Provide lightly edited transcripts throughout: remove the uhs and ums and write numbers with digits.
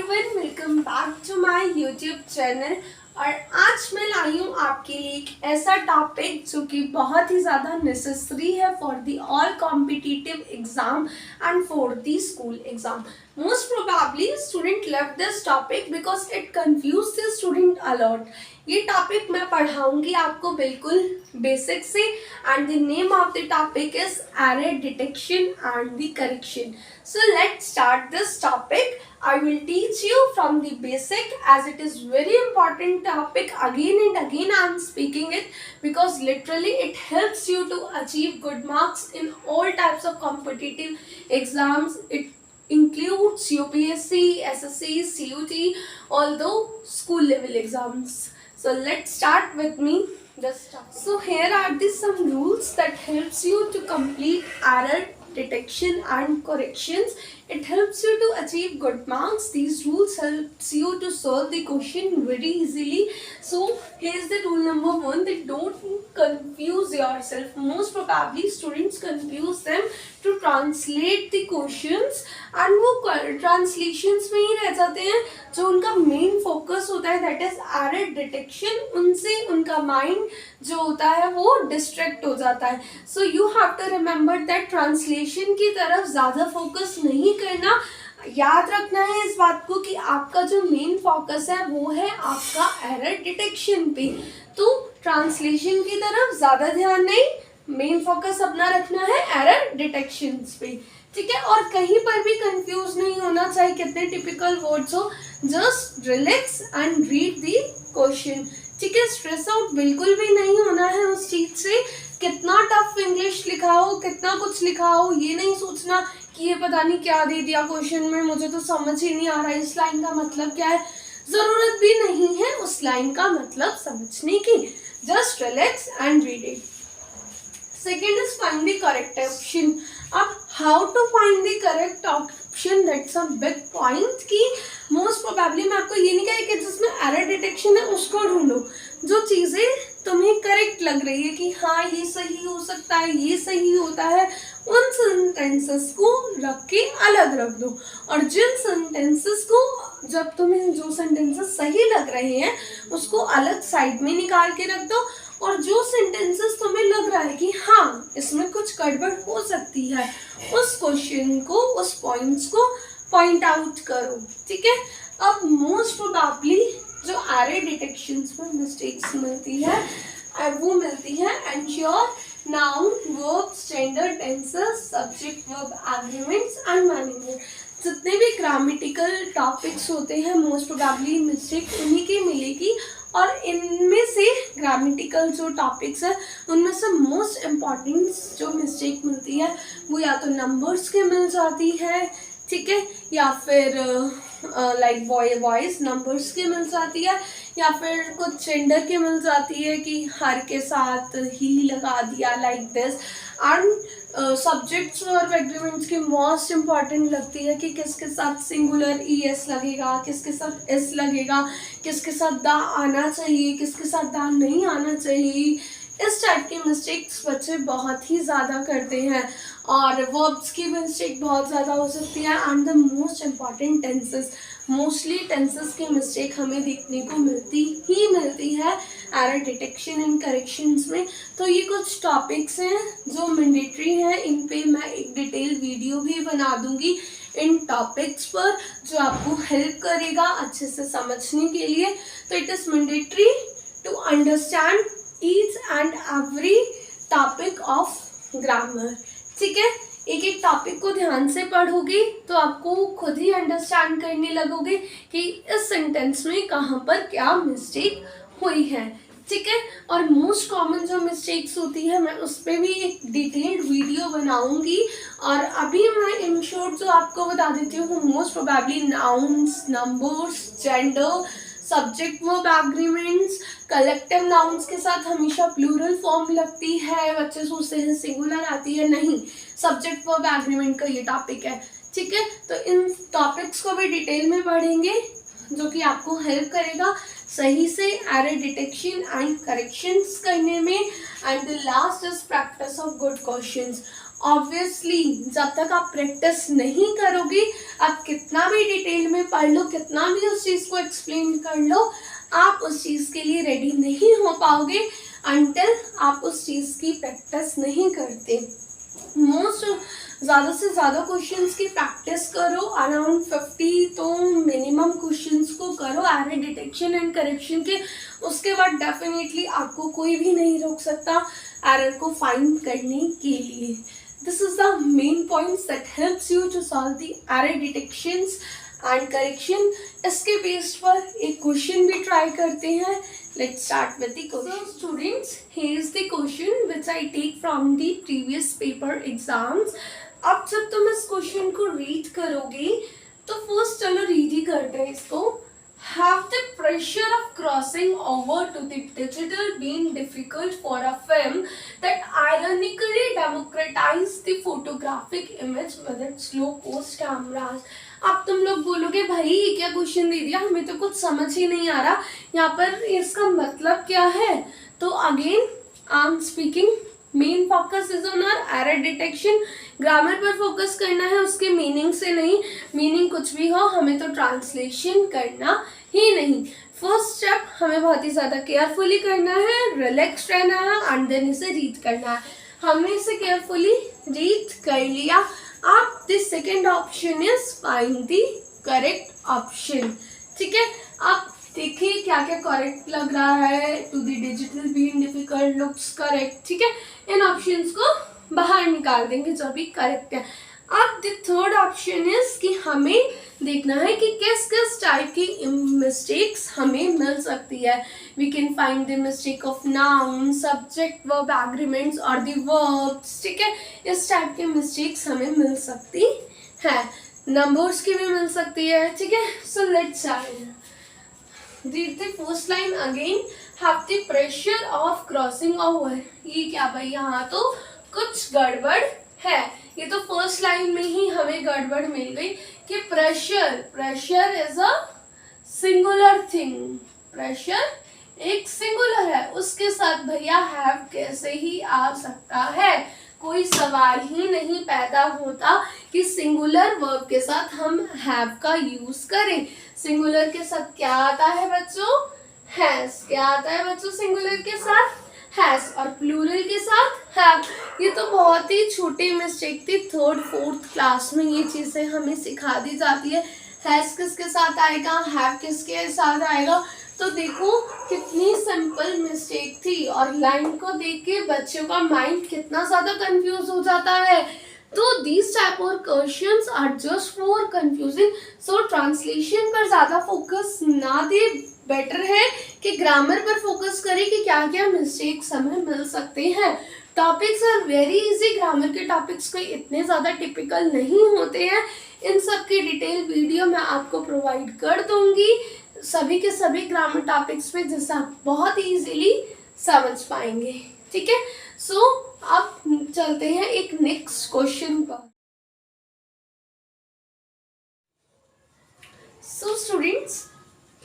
Everyone, welcome back to my YouTube channel. और आज मैं लाई हूँ आपके लिए एक ऐसा टॉपिक जो कि बहुत ही ज़्यादा नेसेसरी है for the all competitive exam and for the school exam. Most probably student love this topic because it confuse the student a lot. ये टॉपिक मैं पढ़ाऊंगी आपको बिल्कुल बेसिक से and the name of the topic is error detection and the correction. So let's start this topic. I will teach you from the basic as it is very important topic. Again and again I am speaking it because literally it helps you to achieve good marks in all types of competitive exams. It includes UPSC, SSC, CUT, although school level exams. So let's start with me. So here are some rules that helps you to complete error detection and corrections. It helps you to achieve good marks. These rules helps you to solve the question very easily. So here's the rule number 1, that don't confuse yourself. Most probably students confuse them to translate the questions and वो translations में ही रह जाते हैं। जो उनका main focus होता है that is error detection, उनसे उनका माइंड जो होता है वो डिस्ट्रैक्ट हो जाता है। So you have to remember that translation की तरफ ज़्यादा फोकस नहीं करना। याद रखना है इस बात को कि आपका जो मेन फोकस है वो है आपका एरर डिटेक्शन पे। तो ट्रांसलेशन की तरफ ज़्यादा ध्यान नहीं, मेन फोकस अपना रखना है एरर डिटेक्शन पे, ठीक है। और कहीं पर भी कंफ्यूज नहीं होना चाहिए कितने टिपिकल वर्ड्स हो। Just relax and read the question, ठीक है। स्ट्रेस आउट बिल्कुल भी नहीं होना है उस चीज से। कितना टफ इंग्लिश लिखा हो, कितना कुछ लिखा हो, ये नहीं सोचना कि ये पता नहीं क्या दे दिया क्वेश्चन में, मुझे तो समझ ही नहीं आ रहा इस लाइन का मतलब क्या है। जरूरत भी नहीं है उस लाइन का मतलब समझने की। Just relax and read it. Second is find the correct option. अब how to find the correct option, that's a big point कि most probably मैं आपको ये नहीं कहा कि जिसमें error detection है उसको ढूंढो। जो चीज़ें तुम्हें करेक्ट लग रही है कि हाँ ये सही हो सकता है, ये सही होता है, उन सेंटेंसेस को रख के अलग रख दो। और जिन सेंटेंसेस को, जब तुम्हें जो सेंटेंसेस सही लग रहे हैं उसको अलग साइड में निकाल के रख दो। और जो सेंटेंसेस तुम्हें लग रहा है कि हाँ इसमें कुछ गड़बड़ हो सकती है, उस क्वेश्चन को, उस पॉइंट्स को पॉइंट आउट करो, ठीक है। अब मोस्ट प्रोबेबली जो एरर डिटेक्शंस में मिस्टेक्स मिलती है वो मिलती है ensure noun, verbs, gender, tenses, subject, verb, agreements and management. जितने भी ग्रामेटिकल टॉपिक्स होते हैं मोस्ट प्रोबेबली मिस्टेक उन्हीं की मिलेगी। और इनमें से ग्रामेटिकल जो टॉपिक्स है उनमें से मोस्ट इम्पॉर्टेंट जो मिस्टेक मिलती है वो या तो नंबर्स के मिल जाती है, ठीक है, या फिर लाइक वॉइस नंबर्स के मिल जाती है, या फिर कुछ जेंडर के मिल जाती है कि हर के साथ ही लगा दिया लाइक दिस। एंड सब्जेक्ट्स और एग्रीमेंट्स की मोस्ट इम्पॉर्टेंट लगती है कि किसके साथ सिंगुलर ES लगेगा, किसके साथ S लगेगा, किसके साथ दा आना चाहिए, किसके साथ दा नहीं आना चाहिए। इस टाइप की मिस्टेक्स बच्चे बहुत ही ज़्यादा करते हैं। और वर्ब्स की मिस्टेक बहुत ज़्यादा हो सकती है। And the most important tenses, mostly tenses की मिस्टेक हमें देखने को मिलती है एरर डिटेक्शन एंड करेक्शंस में। तो ये कुछ टॉपिक्स हैं जो मैंडेटरी हैं, इन पे मैं एक डिटेल वीडियो भी बना दूंगी इन टॉपिक्स पर जो आपको हेल्प करेगा अच्छे से समझने के लिए। तो it is mandatory to understand each and every topic of grammar, ठीक है। एक एक टॉपिक को ध्यान से पढ़ोगे तो आपको खुद ही अंडरस्टैंड करने लगोगे कि इस सेंटेंस में कहाँ पर क्या मिस्टेक हुई है, ठीक है। और मोस्ट कॉमन जो मिस्टेक्स होती है मैं उस पर भी एक डिटेल्ड वीडियो बनाऊंगी। और अभी मैं इन शॉर्ट जो आपको बता देती हूँ, most probably nouns, numbers, gender, subject, verb, agreements. Collective nouns के साथ हमेशा प्लूरल फॉर्म लगती है, बच्चे सोचते हैं सिंगुलर आती है, नहीं, सब्जेक्ट, वर्ब, एग्रीमेंट का ये टॉपिक है, ठीक है। तो इन टॉपिक्स को भी डिटेल में पढ़ेंगे जो कि आपको हेल्प करेगा सही से एरर डिटेक्शन एंड करेक्शंस करने में। And the last is practice of good questions. Obviously जब तक आप प्रैक्टिस नहीं करोगे, आप कितना भी डिटेल में पढ़ लो, कितना भी उस चीज़ को एक्सप्लेन कर लो, आप उस चीज़ के लिए रेडी नहीं हो पाओगे अनटिल आप उस चीज़ की प्रैक्टिस नहीं करते। ज़्यादा से ज़्यादा क्वेश्चंस की प्रैक्टिस करो, अराउंड 50 तो मिनिमम क्वेश्चंस को करो एरर डिटेक्शन एंड करेक्शन के। उसके बाद डेफिनेटली आपको कोई भी नहीं रोक सकता एरर को फाइंड करने के लिए। This is the main points that helps you to solve the error detections and correction. इसके बेस पर एक क्वेश्चन भी ट्राई करते हैं। Let's start with the question. So students, here is the question which I take from the previous paper exams. अब जब तुम इस क्वेश्चन को रीड करोगे तो फर्स्ट चलो रीड ही करते हैं इसको। Have the pressure of crossing over to the digital been difficult for a film that ironically democratized the photographic image with its low-cost cameras? अब तुम लोग बोलोगे भाई ये क्या क्वेश्चन दे दिया, हमें तो कुछ समझ ही नहीं आ रहा, यहाँ पर इसका मतलब क्या है। तो again I am speaking, main focus is on our error detection. Grammar पर फोकस करना है, उसके मीनिंग से नहीं। मीनिंग कुछ भी हो, हमें तो ट्रांसलेशन करना ही नहीं। फर्स्ट स्टेप हमें बहुत ही ज़्यादा केयरफुली करना है, रिलैक्स रहना है एंड देन इसे रीड करना है। हमने इसे केयरफुली रीड कर लिया। अब the second option is find the correct option. ठीक है, आप देखिए क्या क्या करेक्ट लग रहा है। To the digital been difficult looks correct. ठीक है, इन ऑप्शंस को बाहर निकाल देंगे जो भी करेक्ट है। अब द थर्ड ऑप्शन इज कि हमें देखना है कि किस किस टाइप की मिस्टेक्स हमें मिल सकती है। We can find the mistake of noun, subject, verb agreements और द वर्ब्स। ठीक है, इस टाइप के मिस्टेक्स हमें मिल सकती है। नंबर्स की भी मिल सकती है। ठीक है, so let's read the first line again. Have the pressure of crossing over. ये क्या भाई, यहाँ तो कुछ गड़बड़ है। ये तो फर्स्ट लाइन में ही हमें गड़बड़ मिल गई कि pressure is a singular thing. Pressure एक सिंगुलर है, उसके साथ भैया हैव कैसे ही आ सकता है। कोई सवाल ही नहीं पैदा होता कि सिंगुलर वर्ब के साथ हम हैव का यूज करें। सिंगुलर के साथ क्या आता है बच्चों, हैज। क्या आता है बच्चों सिंगुलर के साथ, हैज। और प्लूरल के साथ हैव। ये तो बहुत ही छोटी मिस्टेक थी, थर्ड फोर्थ क्लास में ये चीज़ें हमें सिखा दी जाती है। हैज किसके साथ आएगा, हैव किसके साथ आएगा। तो देखो कितनी सिंपल मिस्टेक थी और लाइन को देख के बच्चों का माइंड कितना ज़्यादा कंफ्यूज हो जाता है। तो these type of questions are just for confusing, so translation पर ज़्यादा फोकस ना दे, बेटर है कि ग्रामर पर फोकस करें कि क्या क्या मिस्टेक्स हमें मिल सकते हैं। Topics are very easy, grammar के टॉपिक्स कोई इतने ज़्यादा टिपिकल नहीं होते हैं। इन सब की डिटेल वीडियो मैं आपको प्रोवाइड कर दूंगी सभी के सभी ग्रामर टॉपिक्स पे, जिससे आप बहुत ईजीली समझ पाएंगे। ठीक है, सो अब चलते हैं एक नेक्स्ट क्वेश्चन पर। So students,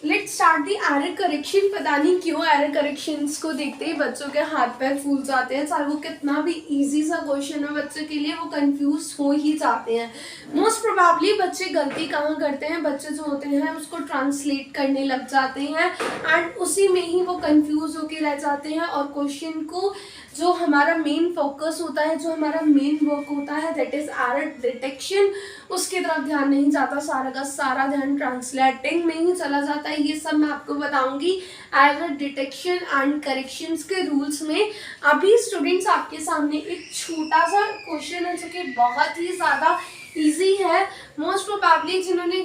let's start the error correction. पता नहीं क्यों एरर करेक्शंस को देखते ही बच्चों के हाथ पैर फूल जाते हैं। चाहे वो कितना भी इजी सा क्वेश्चन है बच्चे के लिए, वो कंफ्यूज हो ही जाते हैं। मोस्ट प्रोबेबली बच्चे गलती कहाँ करते हैं, बच्चे जो होते हैं उसको ट्रांसलेट करने लग जाते हैं एंड उसी में ही वो कंफ्यूज होके रह जाते हैं और क्वेश्चन को जो हमारा मेन फोकस होता है, जो हमारा मेन वर्क होता है, दैट इज एरर डिटेक्शन, उसकी तरफ ध्यान नहीं जाता। सारा का सारा ध्यान ट्रांसलेटिंग में ही चला जाता है। ये सब मैं आपको बताऊंगी एरर डिटेक्शन एंड करेक्शंस के रूल्स में। अभी स्टूडेंट्स आपके सामने एक छोटा सा क्वेश्चन है जो कि बहुत ही ज़्यादा ईजी है। मोस्ट प्रोबेबली जिन्होंने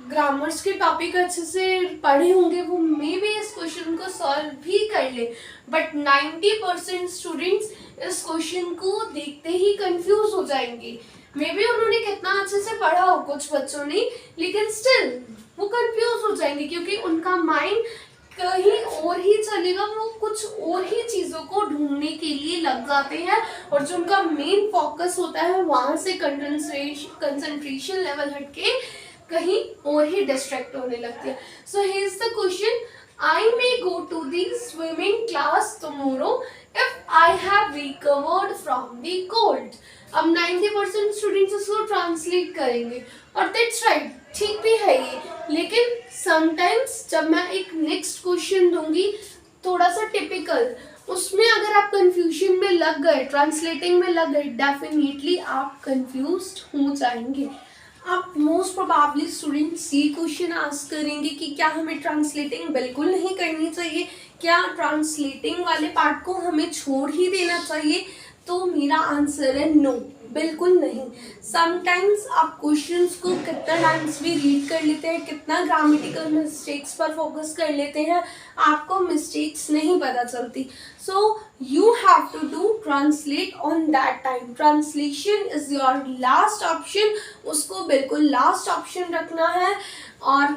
ग्रामर्स के टॉपिक अच्छे से पढ़े होंगे वो मे भी इस क्वेश्चन को सॉल्व भी कर ले, बट 90% स्टूडेंट्स इस क्वेश्चन को देखते ही कंफ्यूज हो जाएंगे। मे बी उन्होंने कितना अच्छे से पढ़ा हो कुछ बच्चों ने, लेकिन स्टिल वो कंफ्यूज हो जाएंगे क्योंकि उनका माइंड कहीं और ही चलेगा, वो कुछ और ही चीज़ों को ढूंढने के लिए लग जाते हैं और जो उनका मेन फोकस होता है वहाँ से कंसंट्रेशन लेवल हटके कहीं और ही डिस्ट्रैक्ट होने लगती है। So here is the question, I may go to the swimming class tomorrow if I have recovered from the cold. अब 90% स्टूडेंट्स इसको ट्रांसलेट करेंगे और दैट्स राइट, ठीक भी है ये, लेकिन समटाइम्स जब मैं एक नेक्स्ट क्वेश्चन दूंगी थोड़ा सा टिपिकल, उसमें अगर आप कंफ्यूजन में लग गए, ट्रांसलेटिंग में लग गए, डेफिनेटली आप कंफ्यूज्ड हो जाएंगे। आप मोस्ट प्रोबेबली स्टूडेंट्स ये क्वेश्चन आस्क करेंगे कि क्या हमें ट्रांसलेटिंग बिल्कुल नहीं करनी चाहिए, क्या ट्रांसलेटिंग वाले पार्ट को हमें छोड़ ही देना चाहिए? तो मेरा आंसर है नो, बिल्कुल नहीं। समटाइम्स आप क्वेश्चंस को कितना टाइम्स भी रीड कर लेते हैं, कितना ग्रामेटिकल मिस्टेक्स पर फोकस कर लेते हैं, आपको मिस्टेक्स नहीं पता चलती। So you have to do translate on that time. Translation is your last option, उसको बिल्कुल लास्ट ऑप्शन रखना है और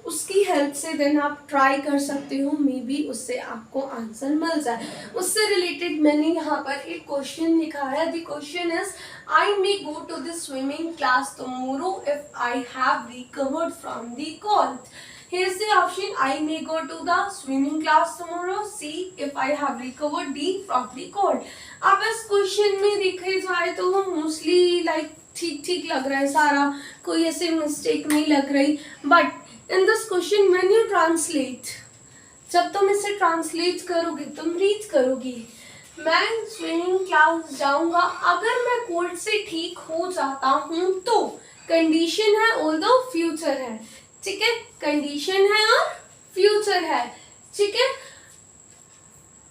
उसकी हेल्प से देन आप ट्राई कर सकते हो, मे बी उससे आपको आंसर मिल जाए। उससे रिलेटेड मैंने यहाँ पर एक क्वेश्चन लिखा है। The question is I may go to the swimming class tomorrow if I have recovered from the cold. Here's the option: I may go to the swimming class tomorrow. C, if I have recovered. D, from the cold. अब इस question में देखे जाए तो वो mostly like ठीक ठीक लग रहा है सारा, कोई ऐसे मिस्टेक नहीं लग रही। But in this question when you translate, जब तुम इसे ट्रांसलेट करोगे, तुम रीड करोगी, मैं स्विमिंग क्लास जाऊंगा, अगर मैं कोल्ड से ठीक हो जाता हूँ तो, कंडीशन है ऑल्दो फ्यूचर है, ठीक है, कंडीशन है और फ्यूचर है, ठीक है।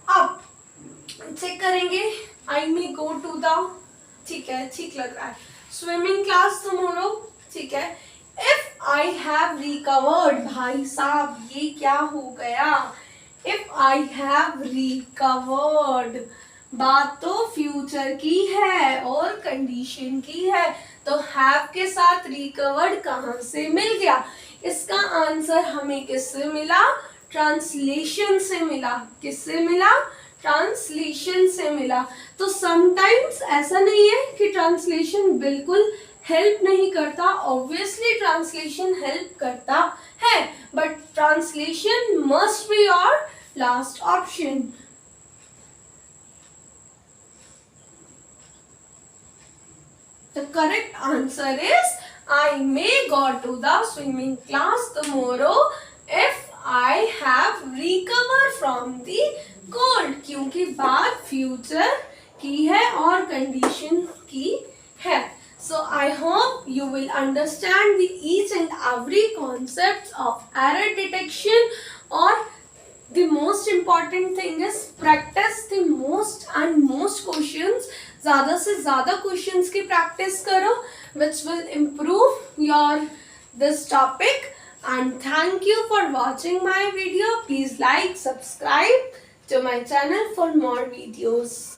अब चेक करेंगे, आई मे गो टू द, ठीक है, ठीक लग रहा है, स्विमिंग क्लास टुमारो, ठीक है। इफ आई हैव रिकवर्ड, भाई साहब ये क्या हो गया, इफ आई हैव रिकवर्ड, बात तो फ्यूचर की है और कंडीशन की है, तो हैव के साथ रिकवर्ड कहां से मिल गया? इसका आंसर हमें किससे मिला? ट्रांसलेशन से मिला। किससे मिला? ट्रांसलेशन से मिला। तो समटाइम्स ऐसा नहीं है कि ट्रांसलेशन बिल्कुल हेल्प नहीं करता, ऑब्वियसली ट्रांसलेशन हेल्प करता है, but translation must be your last option. The correct answer is I may go to the swimming class tomorrow if I have recovered from the cold, क्योंकि बात future की है और condition की है। So I hope you will understand the each and every concept of error detection, or the most important thing is practice the most questions, ज़्यादा से ज़्यादा क्वेश्चंस की प्रैक्टिस करो, which will improve your this topic. And thank you for watching my video. Please like, subscribe to my channel for more videos.